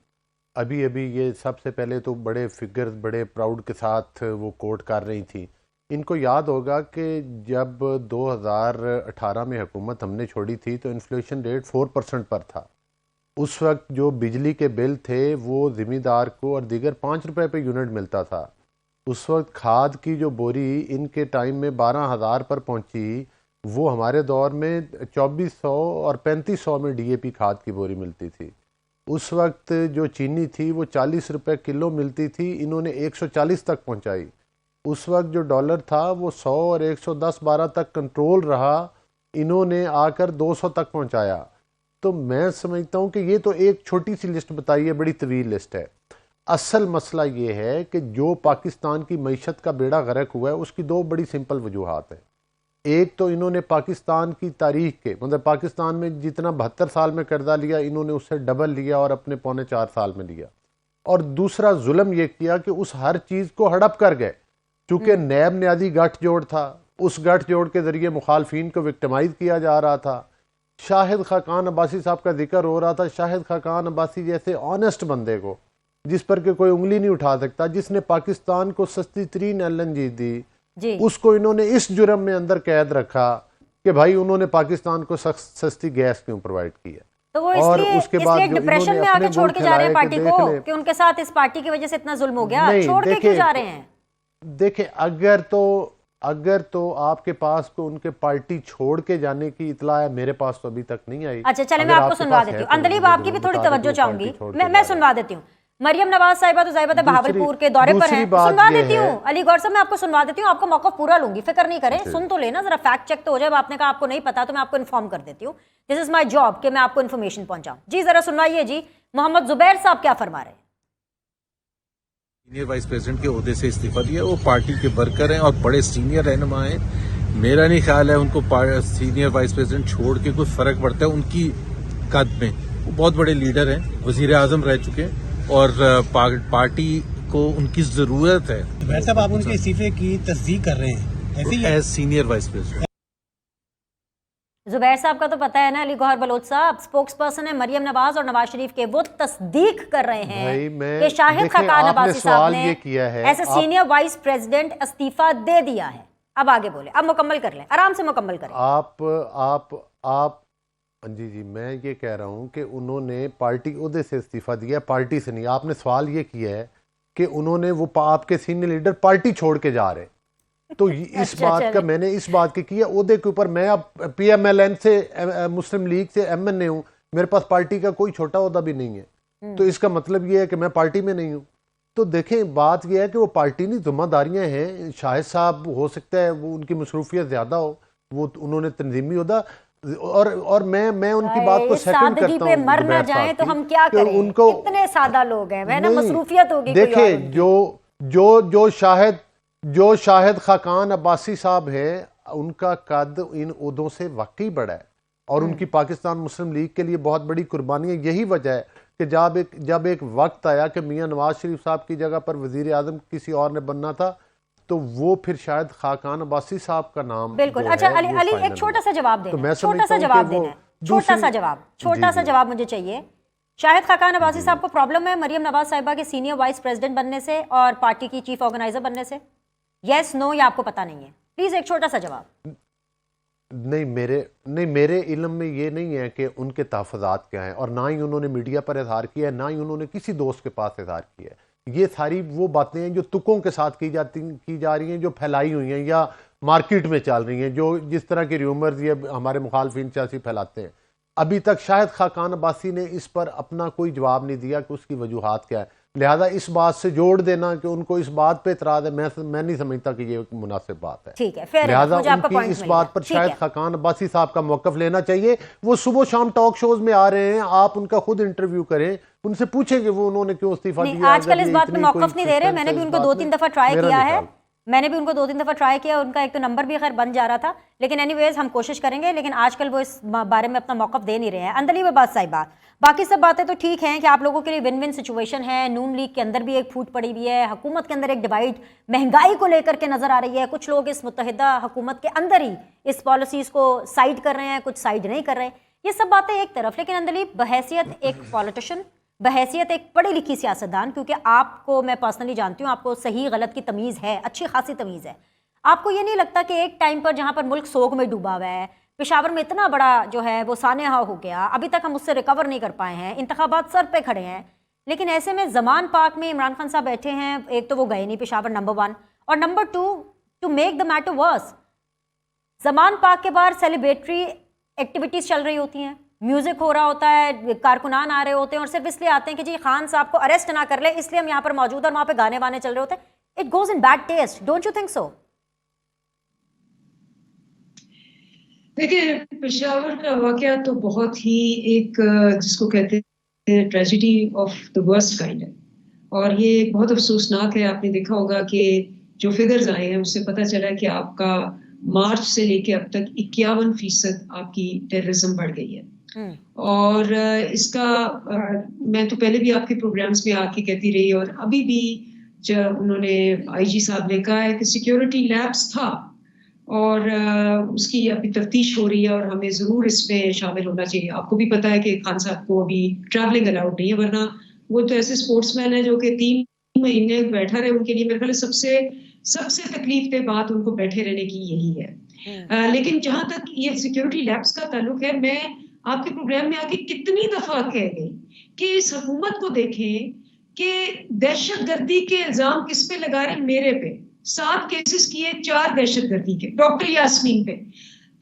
अभी अभी ये सबसे पहले तो बड़े फिगर्स बड़े प्राउड के साथ वो कोट कर रही थी। इनको याद होगा कि जब 2018 में हुकूमत हमने छोड़ी थी तो इन्फ्लेशन रेट 4% पर था। उस वक्त जो बिजली के बिल थे वो ज़मींदार को और दीगर ₹5 पे यूनिट मिलता था। उस वक्त खाद की जो बोरी इनके टाइम में 12,000 पर पहुंची, वो हमारे दौर में 2400 और 3500 में DAP खाद की बोरी मिलती थी। उस वक्त जो चीनी थी वो ₹40 किलो मिलती थी, इन्होंने 140 तक पहुंचाई। उस वक्त जो डॉलर था वो 100 और 110-12 तक कंट्रोल रहा, इन्होंने आकर 200 तक पहुंचाया। तो मैं समझता हूं कि ये तो एक छोटी सी लिस्ट बताई है, बड़ी तवील लिस्ट है। असल मसला ये है कि जो पाकिस्तान की मईशत का बेड़ा गर्क हुआ है उसकी 2 बड़ी सिंपल वजूहात हैं। एक तो इन्होंने पाकिस्तान की तारीख के मतलब पाकिस्तान में जितना 72 साल में कर्जा लिया, इन्होंने उससे डबल लिया और अपने 3.25 साल में लिया। और दूसरा जुल्म ये किया कि उस हर चीज़ को हड़प कर गए। चूँकि नैब न्यादी गठजोड़ था, उस गठजोड़ के ज़रिए मुखालफिन को विक्टिमाइज किया जा रहा था। शाहिद खाकान अब्बासी साहब का जिक्र हो रहा था। शाहिद खाकान अब्बासी जैसे ऑनेस्ट बंदे को, जिस पर के कोई उंगली नहीं उठा सकता, जिसने पाकिस्तान को सस्ती तरीन LNG दी, उसको इन्होंने इस जुर्म में अंदर कैद रखा कि भाई उन्होंने पाकिस्तान को सस्ती गैस क्यों प्रोवाइड किया। तो वो और इसलिए उसके बाद डिप्रेशन में आके छोड़ के जा रहे हैं पार्टी को कि उनके साथ इस पार्टी की वजह से इतना जुल्म हो गया, छोड़ के क्यों जा रहे हैं? देखें, अगर तो आपके पास तो उनके पार्टी छोड़ के जाने की इतला है, मेरे पास तो अभी तक नहीं आई। अच्छा चले, मैं अगर आपको आपके सुनवा पास देती है हूँ। तो अंदलीब, मुझे आपकी भी जरूर थोड़ी बता दें तवज्जो कि वो चाहूंगी। पार्टी छोड़ के मैं जा रहे सुनवा देती हूँ। मरियम नवाज साहिबा तो ज़ाहिर है भावलपुर के दौरे पर हैं, सुनवा देती हूँ। अली गौर साहब, मैं आपको सुनवा देती हूँ, आपका मौका पूरा लूंगी, फिक्र नहीं करें, सुन तो लेना जरा, फैक्ट चेक तो हो जाए। आपने कहा आपको नहीं पता तो मैं आपको इन्फॉर्म कर देती हूँ। दिस इज माई जॉब कि मैं आपको इन्फॉर्मेशन पहुंचाऊं। जी जरा सुनवाइए जी, मोहम्मद जुबैर साहब क्या फरमा रहे हैं। सीनियर वाइस प्रेसिडेंट के ओहदे से इस्तीफा दिया। वो पार्टी के वर्कर हैं और बड़े सीनियर रहनुमा हैं। मेरा नहीं ख्याल है उनको सीनियर वाइस प्रेसिडेंट छोड़ के कोई फर्क पड़ता है उनकी कद में। वो बहुत बड़े लीडर हैं, वजीर आजम रह चुके हैं और पार्टी को उनकी जरूरत है। वैसे आप उनके इस्तीफे की तस्दीक कर रहे हैं ऐसे ही as senior vice president. Zubair साहब का तो पता है ना, अली गौहर बलोच साहब स्पोक्स पर्सन है मरियम नवाज और नवाज शरीफ के, वो तस्दीक कर रहे हैं कि शाहिद खाकान अब्बासी साहब ने ऐसे सीनियर वाइस प्रेसिडेंट इस्तीफा दे दिया है। अब आगे बोले, अब मुकम्मल कर लें, आराम से मुकम्मल करें। आप जी, मैं ये कह रहा हूँ कि उन्होंने पार्टी ओहदे से इस्तीफा दिया, पार्टी से नहीं। आपने सवाल ये किया है कि उन्होंने वो आपके सीनियर लीडर पार्टी छोड़ के जा रहे, तो इस बात का मैंने इस बात की किया ओहदे के ऊपर। मैं अब PMLN से मुस्लिम लीग से MNA हूँ, मेरे पास पार्टी का कोई छोटा ओहदा भी नहीं है, तो इसका मतलब ये है कि मैं पार्टी में नहीं हूँ। तो देखें, बात यह है कि वो पार्टी नहीं, जिम्मेदारियां हैं। शाहिद साहब हो सकता है वो उनकी मसरूफियत ज्यादा हो, वो उन्होंने तंजीमी ओहदा, और मैं उनकी बात को सेकंड करता हूं। मर ना जाए तो हम क्या करें, उनको इतने सादा लोग हैं, वह ना मसरूफियत होगी। देखिए, जो शाहिद खाकान अब्बासी साहब है, उनका कद इन ओहदों से वाकई बड़ा है और उनकी पाकिस्तान मुस्लिम लीग के लिए बहुत बड़ी कुर्बानी है। यही वजह है कि जब एक वक्त आया कि मियां नवाज शरीफ साहब की जगह पर वजीर आजम किसी और ने बनना था, तो वो फिर शायद खाकान अब्बासी साहब का नाम बिल्कुल। अच्छा अली एक छोटा सा जवाब देना, छोटा सा जवाब देना, छोटा सा जवाब मुझे चाहिए। शाहिद खाकान अब्बासी साहब को प्रॉब्लम है मरियम नवाज साहिबा के सीनियर वाइस प्रेसिडेंट बनने से और पार्टी की चीफ ऑर्गेनाइजर बनने से? यस, नो, या आपको पता नहीं है? प्लीज एक छोटा सा जवाब। नहीं, मेरे इल्म में ये नहीं है कि उनके तहफ़्फ़ुज़ात क्या हैं, और ना ही उन्होंने मीडिया पर इज़हार किया है, ना ही उन्होंने किसी दोस्त के पास इज़हार किया है। ये सारी वो बातें हैं जो तुकों के साथ की जा रही हैं, जो फैलाई हुई हैं या मार्केट में चल रही हैं, जो जिस तरह के र्यूमर्स ये हमारे मुखालफिन सियासी फैलाते हैं। अभी तक शाहिद खाकान अब्बासी ने इस पर अपना कोई जवाब नहीं दिया कि उसकी वजूहात क्या है। लिहाजा इस बात से जोड़ देना कि उनको इस बात पे इतराज़ है, मैं नहीं समझता कि ये मुनासिब बात है। ठीक है, लिहाजा उनकी इस बात पर शायद खाकान अब्बासी साहब का मौक़िफ़ लेना चाहिए। वो सुबह शाम टॉक शोज में आ रहे हैं, आप उनका खुद इंटरव्यू करें, उनसे पूछें कि वो उन्होंने क्यों इस्तीफा दिया। आजकल इस बात पे मौक़िफ़ नहीं दे रहे। मैंने भी उनको 2-3 दफ़ा ट्राई किया है, उनका एक तो नंबर भी खैर बन जा रहा था, लेकिन एनीवेज हम कोशिश करेंगे। लेकिन आजकल वो इस बारे में अपना मौक़िफ़ दे नहीं रहे हैं। अंदलीब अब्बास साहिबा, बाकी सब बातें तो ठीक हैं कि आप लोगों के लिए विन विन सिचुएशन है। नून लीग के अंदर भी एक फूट पड़ी हुई है, हुकूमत के अंदर एक डिवाइड महंगाई को लेकर के नजर आ रही है। कुछ लोग इस मुत्तहिदा हुकूमत के अंदर ही इस पॉलिसीज़ को साइड कर रहे हैं, कुछ साइड नहीं कर रहे। ये सब बातें एक तरफ, लेकिन अंदलीब बहैसियत एक पॉलिटिशियन, बहैसियत एक पढ़ी लिखी सियासतदान, क्योंकि आपको मैं पर्सनली जानती हूँ, आपको सही गलत की तमीज़ है, अच्छी खासी तमीज़ है। आपको ये नहीं लगता कि एक टाइम पर जहाँ पर मुल्क सोग में डूबा हुआ है, पेशावर में इतना बड़ा जो है वो सानेहा हो गया, अभी तक हम उससे रिकवर नहीं कर पाए हैं, इंतखाबात सर पे खड़े हैं, लेकिन ऐसे में ज़मान पाक में इमरान खान साहब बैठे हैं। एक तो वो गए नहीं पेशावर, नंबर 1, और number 2, to make the matter worse, Zaman Park के बाहर सेलिब्रेटरी एक्टिविटीज़ चल रही होती हैं, म्यूजिक हो रहा होता है, कारकुनान आ रहे होते हैं, और सिर्फ इसलिए आते हैं कि जी खान साहब को अरेस्ट ना कर ले, इसलिए हम यहाँ पर मौजूद हैं, और वहाँ पे गाने वाने चल रहे होते हैं। It goes in bad taste, don't you think so? देखिए, पेशावर का वाकया तो बहुत ही एक जिसको कहते हैं tragedy of the worst kind है, और ये एक बहुत अफसोसनाक है। आपने देखा होगा कि जो फिगर्स आए हैं उससे पता चला है कि आपका मार्च से लेके अब तक 51% आपकी टेररिज्म बढ़ गई है। और इसका मैं तो पहले भी आपके प्रोग्राम्स में आके कहती रही, और अभी भी जब उन्होंने IG साहब ने कहा है कि सिक्योरिटी लैब्स था और उसकी अभी तफ्तीश हो रही है और हमें ज़रूर इसमें शामिल होना चाहिए। आपको भी पता है कि खान साहब को अभी ट्रैवलिंग अलाउड नहीं है, वरना वो तो ऐसे स्पोर्ट्समैन है जो कि 3 महीने बैठा रहे, उनके लिए मेरे ख्याल सबसे तकलीफ दे बात उनको बैठे रहने की यही है। लेकिन जहां तक ये सिक्योरिटी लैब्स का ताल्लुक है, मैं आपके प्रोग्राम में आके कितनी दफा कह गई कि इस हुकूमत को देखें कि दहशत गर्दी के इल्जाम किस पे लगा रहे, मेरे पे, 7 केसेस किए 4 दहशतगर्दी के डॉक्टर यास्मीन पे।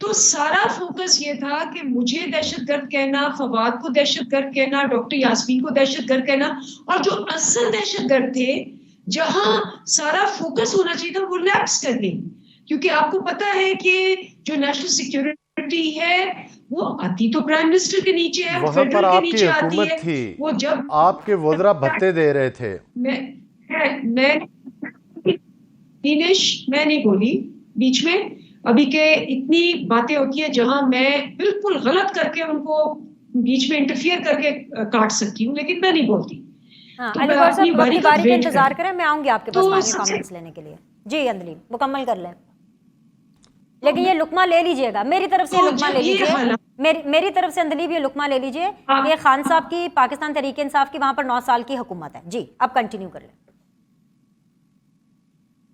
तो सारा फोकस ये था कि मुझे दहशतगर्द कहना, फवाद को दहशतगर्द कहना, डॉक्टर यास्मीन को दहशतगर्द कहना, और जो असल दहशतगर्द थे जहां सारा फोकस होना चाहिए था वो लैप्स कर गई। क्योंकि आपको पता है कि जो नेशनल सिक्योरिटी है वो आती तो प्राइम मिनिस्टर के नीचे है, वहां पर फेडरल के आपकी नीचे आती हुकूमत है। थी, वो जब आपके वज़रा भत्ते दे रहे थे। मैं नहीं बोली बीच में, अभी के इतनी बातें होती है जहां मैं बिल्कुल गलत करके उनको बीच में इंटरफियर करके काट सकती हूँ, लेकिन मैं नहीं बोलती। हाँ, तो अली मैं गौहर अपनी साहब बारी अपनी का बारी का वेट इंतजार करूं। करें, मैं आऊंगी आपके तो पास फाइनल सबसे कमेंट्स लेने के लिए। जी अंदलीब मुकम्मल कर लें, लेकिन ये लुकमा ले लीजिएगा मेरी तरफ से, तो लुकमा ले जब ये लीजिए हालात- मेरी तरफ से अंदलीब ये लुकमा ले लीजिए हाँ। कि खान साहब की पाकिस्तान तहरीक इंसाफ की वहां पर 9 साल की हुकूमत है। जी अब कंटिन्यू कर लें।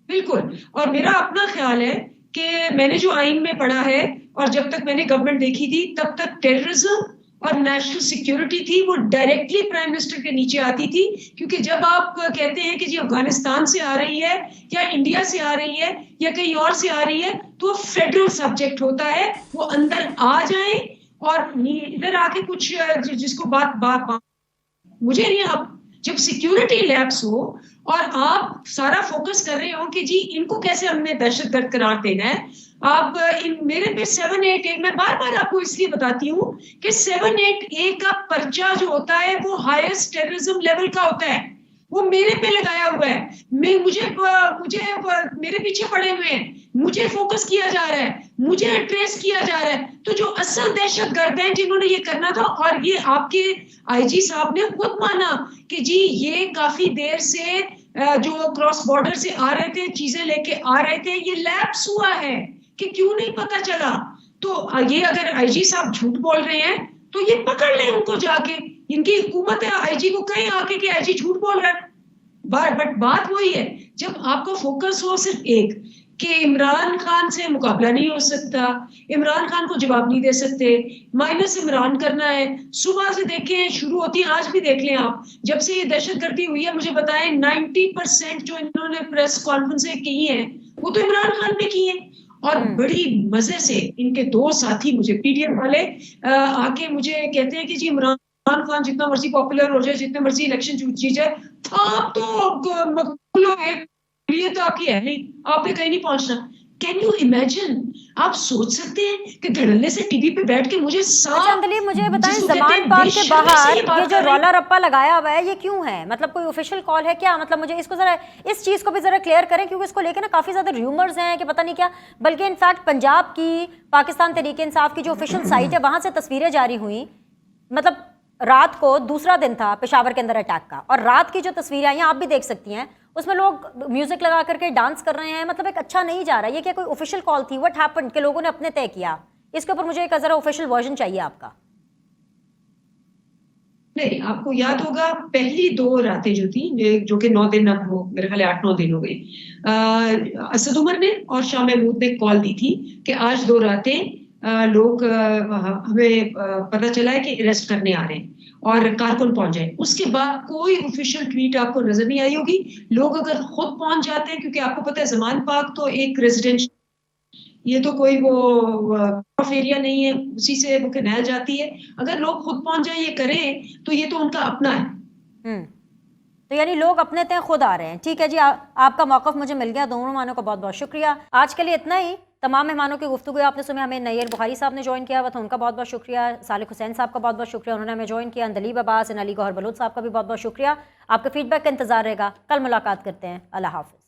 बिल्कुल, और मेरा अपना ख्याल है कि मैंने जो आइन में पढ़ा है और जब तक मैंने गवर्नमेंट देखी थी तब तक टेररिज्म और नेशनल सिक्योरिटी थी वो डायरेक्टली प्राइम मिनिस्टर के नीचे आती थी। क्योंकि जब आप कहते हैं कि जी अफगानिस्तान से आ रही है या इंडिया से आ रही है या कहीं और से आ रही है तो फेडरल सब्जेक्ट होता है, वो अंदर आ जाए और इधर आके कुछ जिसको बात मुझे नहीं। आप जब सिक्योरिटी लैप्स हो और आप सारा फोकस कर रहे हो कि जी इनको कैसे हमने दहशतगर्द करार देना है, आप मेरे पे 788, मैं बार बार आपको इसलिए बताती हूँ कि 788 का पर्चा जो होता है वो हाईएस्ट टेररिज्म लेवल का होता है, वो मेरे पे लगाया हुआ है। मुझे मेरे पीछे पड़े हुए हैं, मुझे फोकस किया जा रहा है, मुझे ट्रेस किया जा रहा है। तो जो असल दहशतगर्द हैं जिन्होंने ये करना था, और ये आपके आईजी साहब ने खुद माना कि जी ये काफी देर से जो क्रॉस बॉर्डर से आ रहे थे, चीजें लेके आ रहे थे, ये लैप्स हुआ है कि क्यों नहीं पता चला। तो ये अगर आईजी साहब झूठ बोल रहे हैं तो ये पकड़ लें उनको जाके, इनकी हुकूमत है, आईजी को कहीं आके कि आईजी झूठ बोल रहा है। बट बात वही है, जब आपका फोकस हो सिर्फ एक कि इमरान खान से मुकाबला नहीं हो सकता, इमरान खान को जवाब नहीं दे सकते, माइनस इमरान करना है। सुबह से देखें शुरू होती है, आज भी देख लें आप, जब से ये दहशतगर्दी हुई है मुझे बताएं 90% जो इन्होंने प्रेस कॉन्फ्रेंसें की हैं वो तो इमरान खान ने की है। और बड़ी मजे से इनके 2 साथी मुझे पीडीएम वाले आके मुझे कहते हैं कि जी इमरान खान जितना मर्जी पॉपुलर हो जाए, जितने मर्जी इलेक्शन जीत जाए, आप तो ये तो आपकी है नहीं, आपने कहीं नहीं पहुंचना। Can you imagine? आप सोच सकते हैं कि धड़ल्ले से टीवी पे बैठ के मुझे अंदलीब मुझे बताएं, ज़मान पाक के बाहर ये जो रौला रप्पा लगाया हुआ है ये क्यों है? मतलब कोई ऑफिशियल कॉल है क्या? मतलब मुझे इसको जरा इस चीज़ को भी जरा क्लियर करें, क्योंकि इसको लेकर ना काफ़ी ज़्यादा र्यूमर्स हैं कि पता नहीं क्या, बल्कि इनफैक्ट पंजाब की पाकिस्तान तहरीक इंसाफ की जो ऑफिशियल साइट है वहाँ से तस्वीरें जारी हुई। मतलब रात को दूसरा दिन था पेशावर के अंदर अटैक का, और रात की जो तस्वीरें आई हैं आप भी देख सकती हैं, उसमें लोग म्यूजिक लगा करके डांस कर रहे हैं। मतलब एक अच्छा नहीं जा रहा है। ये क्या कोई ऑफिशियल कॉल थी? व्हाट हैपेंड कि लोगों ने अपने तय किया? इसके ऊपर मुझे एक जरा ऑफिशियल वर्जन चाहिए आपका। नहीं, आपको याद होगा पहली 2 रातें जो थी, जो कि 9 दिन, अब वो मेरे ख्याल 8-9 दिन हो गए, असद उमर ने और शाह महमूद ने कॉल दी थी कि आज 2 रातें लोग हमें पता चला है कि अरेस्ट करने आ रहे हैं और कारकुन पहुंच जाए। उसके बाद कोई ऑफिशियल ट्वीट आपको नजर नहीं आई होगी। लोग अगर खुद पहुंच जाते हैं, क्योंकि आपको पता है ज़मान पाक तो एक रेजिडेंशियल, ये तो कोई वो एरिया नहीं है, उसी से वो कैनाल जाती है, अगर लोग खुद पहुंच जाए ये करें तो ये तो उनका अपना है। तो यानी लोग अपने तय खुद आ रहे हैं। ठीक है जी, आपका मौक़िफ़ मुझे मिल गया। दोनों मेहमानों का बहुत बहुत शुक्रिया। आज के लिए इतना ही। तमाम मेहमानों की गुफ्तगू आपने सुनी। हमें नैयर बुखारी साहब ने ज्वाइन किया हुआ था, उनका बहुत बहुत शुक्रिया। सालिक हुसैन साहब का बहुत बहुत शुक्रिया, उन्होंने हमें ज्वाइन किया। अंदलीब अब्बास, अली गौहर बलूच साहब का भी बहुत बहुत शुक्रिया। आपके फीडबैक का इंतजार रहेगा। कल मुलाकात करते हैं। अल्लाह हाफ़िज़।